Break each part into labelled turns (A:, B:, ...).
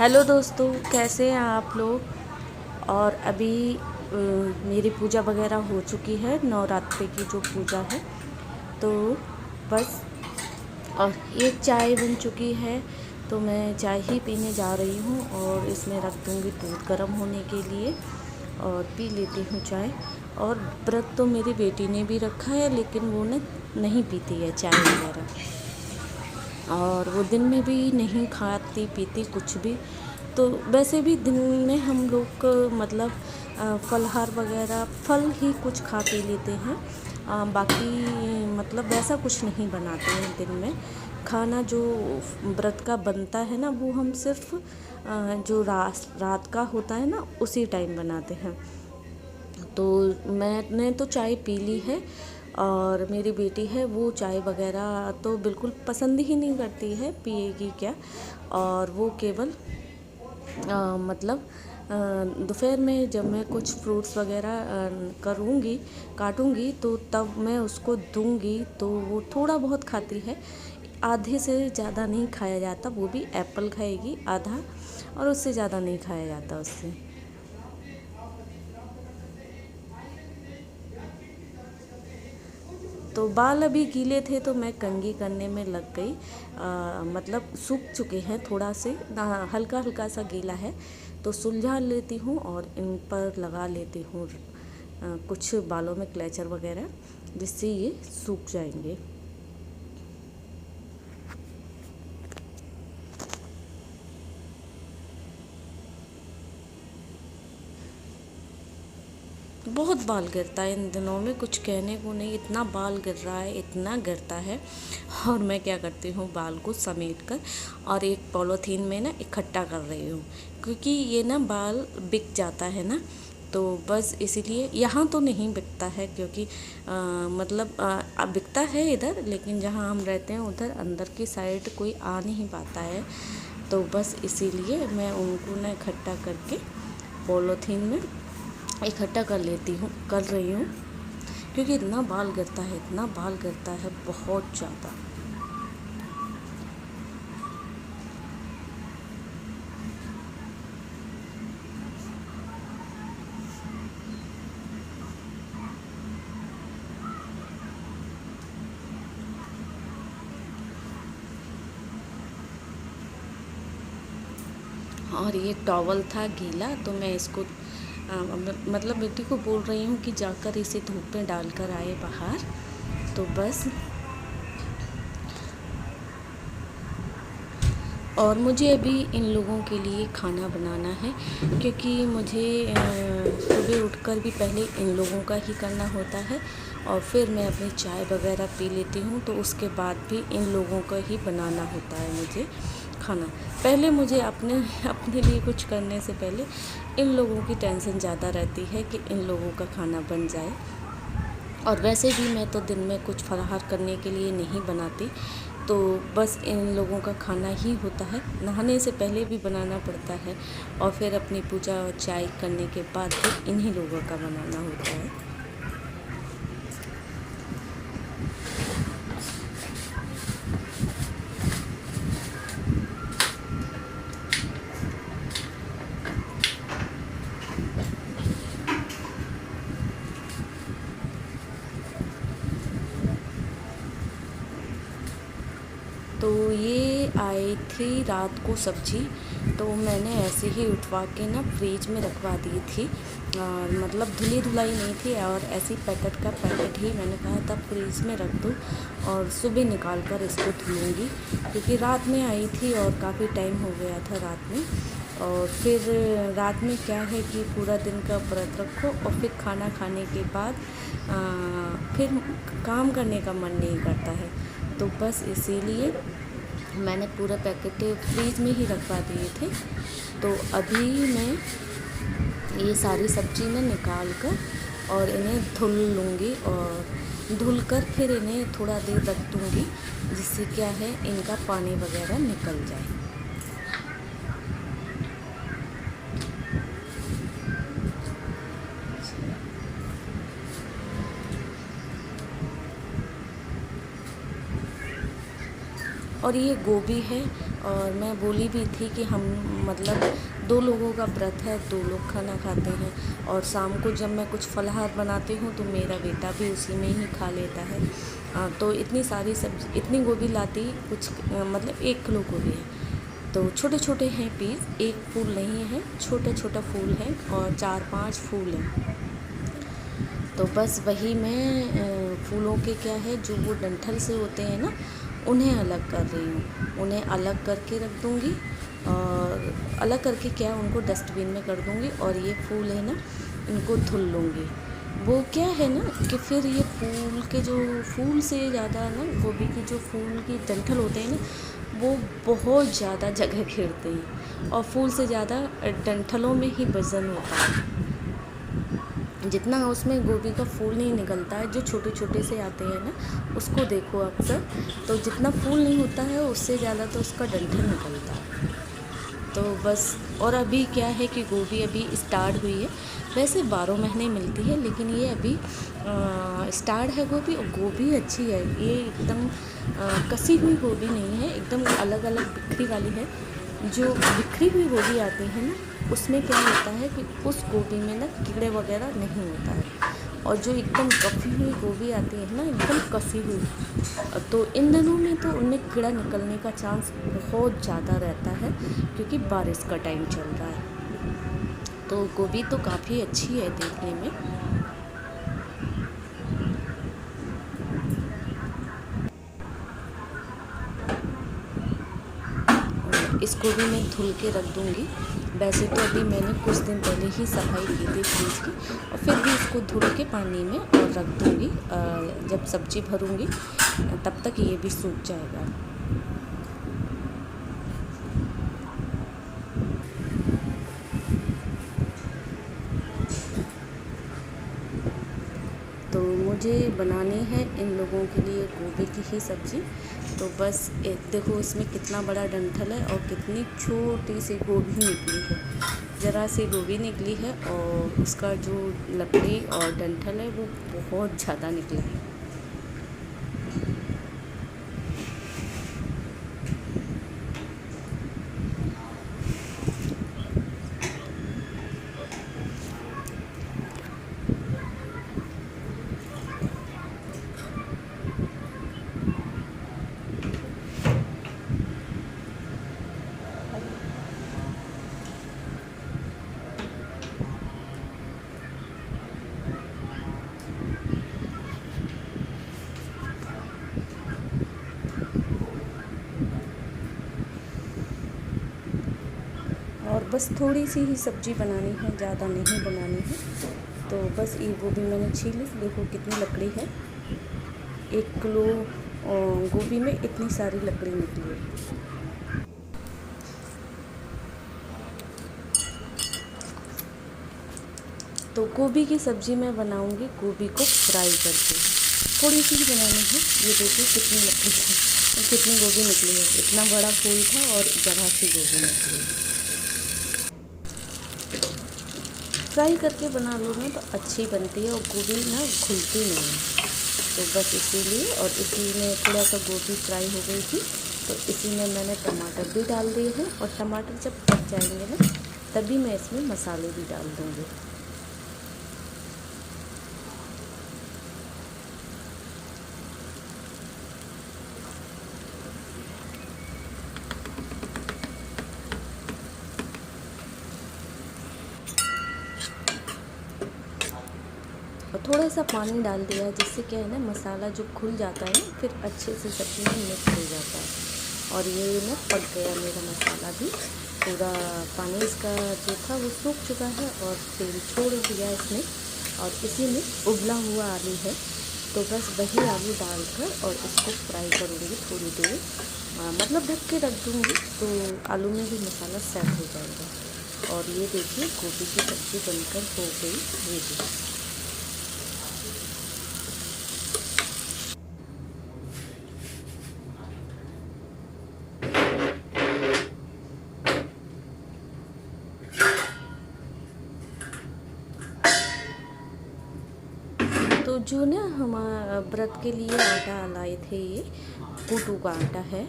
A: Hello दोस्तों, कैसे हैं आप लोग। और अभी मेरी पूजा वगैरह हो चुकी है, नवरात्रि की जो पूजा है। तो बस और एक चाय बन चुकी है, तो मैं चाय ही पीने जा रही हूँ और इसमें रख दूँगी दूध गर्म होने के लिए और पी लेती हूँ चाय। और व्रत तो मेरी बेटी ने भी रखा है, लेकिन वो न नहीं पीती है चाय वगैरह, और वो दिन में भी नहीं खाती पीती कुछ भी। तो वैसे भी दिन में हम लोग मतलब फलहार वगैरह फल ही कुछ खा पी लेते हैं। बाकी मतलब वैसा कुछ नहीं बनाते हैं दिन में। खाना जो व्रत का बनता है ना, वो हम सिर्फ जो रात का होता है ना, उसी टाइम बनाते हैं। तो मैंने तो चाय पी ली है, और मेरी बेटी है वो चाय वगैरह तो बिल्कुल पसंद ही नहीं करती है, पिएगी क्या। और वो केवल मतलब दोपहर में जब मैं कुछ फ्रूट्स वगैरह करूँगी काटूँगी, तो तब मैं उसको दूँगी, तो वो थोड़ा बहुत खाती है। आधे से ज़्यादा नहीं खाया जाता, वो भी एप्पल खाएगी आधा, और उससे ज़्यादा नहीं खाया जाता उससे। तो बाल अभी गीले थे तो मैं कंघी करने में लग गई। मतलब सूख चुके हैं, थोड़ा से हल्का हल्का सा गीला है, तो सुलझा लेती हूँ और इन पर लगा लेती हूँ कुछ बालों में क्लेचर वगैरह, जिससे ये सूख जाएंगे। बहुत बाल गिरता है इन दिनों में, कुछ कहने को नहीं, इतना बाल गिर रहा है, इतना गिरता है। और मैं क्या करती हूँ, बाल को समेट कर और एक पॉलीथीन में ना इकट्ठा कर रही हूँ, क्योंकि ये ना बाल बिक जाता है ना। तो बस इसीलिए यहाँ तो नहीं बिकता है, क्योंकि मतलब बिकता है इधर, लेकिन जहाँ हम रहते हैं उधर अंदर की साइड कोई आ नहीं पाता है। तो बस इसीलिए मैं उनको ना इकट्ठा करके पॉलीथीन में इकट्ठा कर रही हूँ, क्योंकि इतना बाल गिरता है, इतना बाल गिरता है, बहुत ज़्यादा। और ये टॉवल था गीला, तो मैं इसको मतलब बेटी को बोल रही हूँ कि जाकर इसे धूप में डाल कर आए बाहर। तो बस, और मुझे अभी इन लोगों के लिए खाना बनाना है, क्योंकि मुझे सुबह उठकर भी पहले इन लोगों का ही करना होता है, और फिर मैं अपनी चाय वगैरह पी लेती हूँ, तो उसके बाद भी इन लोगों का ही बनाना होता है मुझे खाना। पहले मुझे अपने अपने लिए कुछ करने से पहले इन लोगों की टेंशन ज़्यादा रहती है कि इन लोगों का खाना बन जाए। और वैसे भी मैं तो दिन में कुछ फलाहार करने के लिए नहीं बनाती, तो बस इन लोगों का खाना ही होता है। नहाने से पहले भी बनाना पड़ता है, और फिर अपनी पूजा और चाय करने के बाद भी इन्हीं लोगों का बनाना होता है। तो ये आई थी रात को सब्जी, तो मैंने ऐसे ही उठवा के ना फ्रिज में रखवा दी थी। और मतलब धुली धुलाई नहीं थी, और ऐसी पैकेट का पैकेट ही मैंने कहा था फ्रिज में रख दूँ, और सुबह निकाल कर इसको धुलूँगी, क्योंकि रात में आई थी और काफ़ी टाइम हो गया था रात में। और फिर रात में क्या है कि पूरा दिन का व्रत रखो, और फिर खाना खाने के बाद फिर काम करने का मन नहीं करता है। तो बस इसीलिए मैंने पूरा पैकेट फ्रीज में ही रखवा दिए थे। तो अभी मैं ये सारी सब्ज़ी में निकाल कर और इन्हें धुल लूँगी, और धुल कर फिर इन्हें थोड़ा देर रख दूँगी, जिससे क्या है इनका पानी वगैरह निकल जाए। और ये गोभी है, और मैं बोली भी थी कि हम मतलब 2 लोगों का व्रत है, 2 लोग खाना खाते हैं और शाम को जब मैं कुछ फलाहार बनाती हूँ तो मेरा बेटा भी उसी में ही खा लेता है। तो इतनी सारी सब्ज़ी, इतनी गोभी लाती कुछ मतलब 1 किलो गोभी है, तो छोटे छोटे हैं पीस, एक फूल नहीं है, छोटा छोटा फूल है और 4-5 फूल हैं। तो बस वही मैं फूलों के क्या है जो वो डंठल से होते हैं ना, उन्हें अलग कर रही हूँ। उन्हें अलग करके रख दूँगी और अलग करके क्या उनको डस्टबिन में कर दूँगी और ये फूल है ना, इनको धुल लूँगी। वो क्या है ना कि फिर ये फूल के जो फूल से ज़्यादा ना गोभी की जो फूल की डंठल होते हैं ना, वो बहुत ज़्यादा जगह घेरते हैं और फूल से ज़्यादा डंठलों में ही वज़न होता है। जितना उसमें गोभी का फूल नहीं निकलता है, जो छोटे छोटे से आते हैं ना, उसको देखो अक्सर, तो जितना फूल नहीं होता है उससे ज़्यादा तो उसका डंठल निकलता है। तो बस, और अभी क्या है कि गोभी अभी स्टार्ट हुई है, वैसे 12 महीने मिलती है लेकिन ये अभी स्टार्ट है गोभी, और गोभी अच्छी है। ये एकदम कसी हुई गोभी नहीं है, एकदम अलग अलग बिखरी वाली है। जो बिखरी हुई गोभी आती है ना, उसमें क्या होता है कि उस गोभी में ना कीड़े वगैरह नहीं होता है, और जो एकदम कसी हुई गोभी आती है ना, एकदम कसी हुई, तो इन दिनों में तो उनमें कीड़ा निकलने का चांस बहुत ज़्यादा रहता है क्योंकि बारिश का टाइम चल रहा है। तो गोभी तो काफ़ी अच्छी है देखने में। इसको भी मैं धुल के रख दूँगी। वैसे तो अभी मैंने कुछ दिन पहले ही सफाई की थी फ्रिज की, और फिर भी इसको धुल के पानी में और रख दूँगी। जब सब्ज़ी भरूँगी तब तक ये भी सूख जाएगा। तो मुझे बनानी है इन लोगों के लिए गोभी की ही सब्ज़ी। तो बस देखो इसमें कितना बड़ा डंठल है और कितनी छोटी सी गोभी निकली है। ज़रा सी गोभी निकली है और उसका जो लकड़ी और डंठल है वो बहुत ज़्यादा निकला है। और बस थोड़ी सी ही सब्ज़ी बनानी है, ज़्यादा नहीं बनानी है। तो बस ये गोभी मैंने छीली, देखो कितनी लकड़ी है। 1 किलो गोभी में इतनी सारी लकड़ी निकली है। तो गोभी की सब्ज़ी मैं बनाऊंगी गोभी को फ्राई करके। थोड़ी सी ही बनानी है। ये देखिए कितनी लकड़ी है और कितनी गोभी निकली है। इतना बड़ा फूल था और ज़रा सी गोभी निकली है। फ्राई करके बना लो ना तो अच्छी बनती है और गोभी ना घुलती नहीं है। तो बस इसीलिए, और इसी में थोड़ा सा गोभी फ्राई हो गई थी तो इसी में मैंने टमाटर भी डाल दिए हैं, और टमाटर जब पक जाएंगे ना तभी मैं इसमें मसाले भी डाल दूँगी। और थोड़ा सा पानी डाल दिया जिससे क्या है ना, मसाला जो घुल जाता है ना फिर अच्छे से सब्ज़ी में मिक्स हो जाता है। और ये ना पक गया मेरा मसाला भी, पूरा पानी इसका जो था वो सूख चुका है और तेल छोड़ दिया इसने। और इसी में उबला हुआ आलू है, तो बस वही आलू डालकर और इसको फ्राई करूँगी थोड़ी देर, मतलब ढक के रख दूँगी तो आलू में भी मसाला सेट हो जाएगा। और ये देखिए गोभी की सब्ज़ी बनकर हो गई रेडी। तो जो ना हमारा व्रत के लिए आटा लाए थे, ये कूटू का आटा है,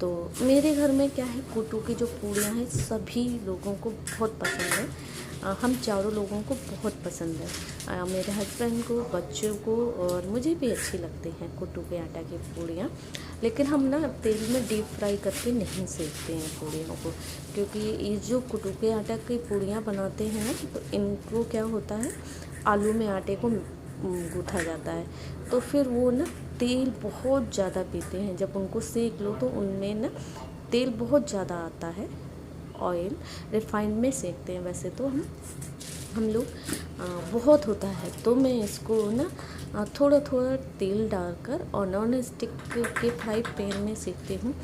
A: तो मेरे घर में क्या है, कुट्टू की जो पूड़ियाँ हैं सभी लोगों को बहुत पसंद है। हम चारों लोगों को बहुत पसंद है, मेरे हस्बैंड को, बच्चों को, और मुझे भी अच्छी लगती हैं कुट्टू के आटा की पूड़ियाँ। लेकिन हम ना तेल में डीप फ्राई करके नहीं सेकते हैं पूड़ियों को, क्योंकि ये जो कुट्टू के आटा की पूड़ियाँ बनाते हैं ना, तो इनको क्या होता है, आलू में आटे को गूँथा जाता है, तो फिर वो ना तेल बहुत ज़्यादा पीते हैं। जब उनको सेक लो तो उनमें ना तेल बहुत ज़्यादा आता है। ऑयल रिफाइंड में सेकते हैं वैसे तो हम लोग, बहुत होता है, तो मैं इसको ना थोड़ा थोड़ा तेल डालकर और नॉन स्टिक के फ्राई पैन में सेकती हूँ,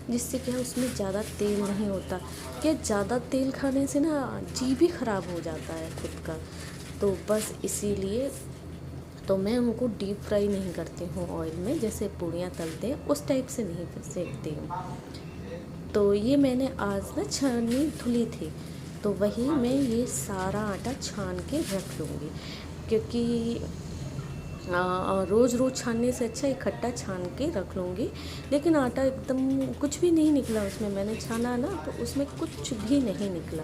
A: जिससे क्या उसमें ज़्यादा तेल नहीं होता। क्या ज़्यादा तेल खाने से ना जी भी ख़राब हो जाता है खुद का, तो बस इसीलिए तो मैं उनको डीप फ्राई नहीं करती हूँ ऑयल में, जैसे पूड़ियाँ तलते हैं उस टाइप से नहीं सेकती हूँ। तो ये मैंने आज ना छाननी धुली थी, तो वही मैं ये सारा आटा छान के रख लूँगी, क्योंकि रोज़ रोज़ छानने से अच्छा इकट्ठा छान के रख लूँगी। लेकिन आटा एकदम कुछ भी नहीं निकला उसमें, मैंने छाना ना तो उसमें कुछ भी नहीं निकला,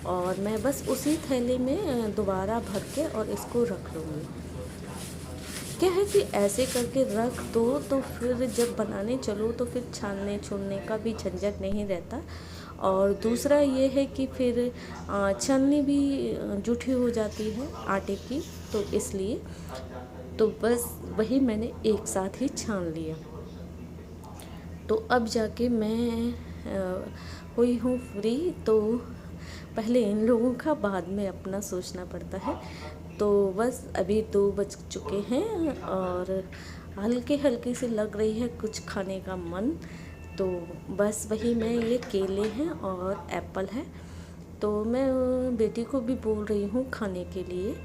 A: और मैं बस उसी थैले में दोबारा भर के और इसको रख लूँगी। क्या है कि ऐसे करके रख दो तो फिर जब बनाने चलो तो फिर छानने छुनने का भी झंझट नहीं रहता, और दूसरा ये है कि फिर छलनी भी जूठी हो जाती है आटे की, तो इसलिए तो बस वही मैंने एक साथ ही छान लिया। तो अब जाके मैं हुई हूँ फ्री, तो पहले इन लोगों का बाद में अपना सोचना पड़ता है। तो बस अभी 2 बज चुके हैं और हल्की हल्की सी लग रही है कुछ खाने का मन, तो बस वही मैं, ये केले हैं और एप्पल है, तो मैं बेटी को भी बोल रही हूँ खाने के लिए,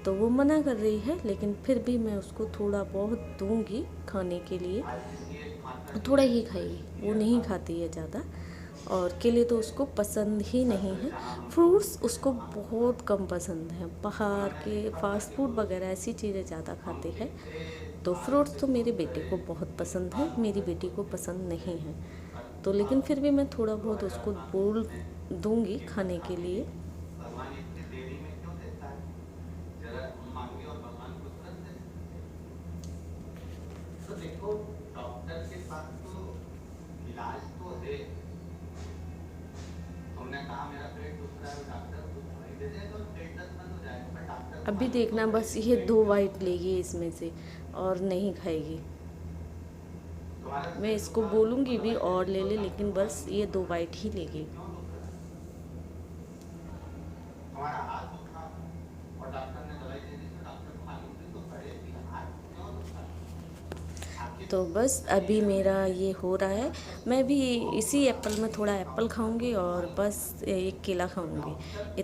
A: तो वो मना कर रही है, लेकिन फिर भी मैं उसको थोड़ा बहुत दूंगी खाने के लिए। थोड़ा ही खाएगी, वो नहीं खाती है ज़्यादा, और केले तो उसको पसंद ही नहीं है। फ्रूट्स उसको बहुत कम पसंद है, बाहर के फास्ट फूड वगैरह ऐसी चीज़ें ज़्यादा खाते हैं। तो फ्रूट्स तो मेरे बेटे को बहुत पसंद है, मेरी बेटी को पसंद नहीं है, तो लेकिन फिर भी मैं थोड़ा बहुत उसको बोल दूंगी खाने के लिए। तो देखो, डॉक्टर के पास तो इलाज तो है। तुमने कहा मेरा पेट दुख रहा है, डॉक्टर कुछ दवाई दे दे तो पेट दर्द बंद हो जाएगा, पर डॉक्टर अभी देखना बस ये 2 बाइट लेगी इसमें से और नहीं खाएगी। मैं इसको बोलूँगी भी और ले ले, लेकिन बस ये 2 बाइट ही लेगी। तो बस अभी मेरा ये हो रहा है, मैं भी इसी एप्पल में थोड़ा एप्पल खाऊंगी और बस एक केला खाऊंगी।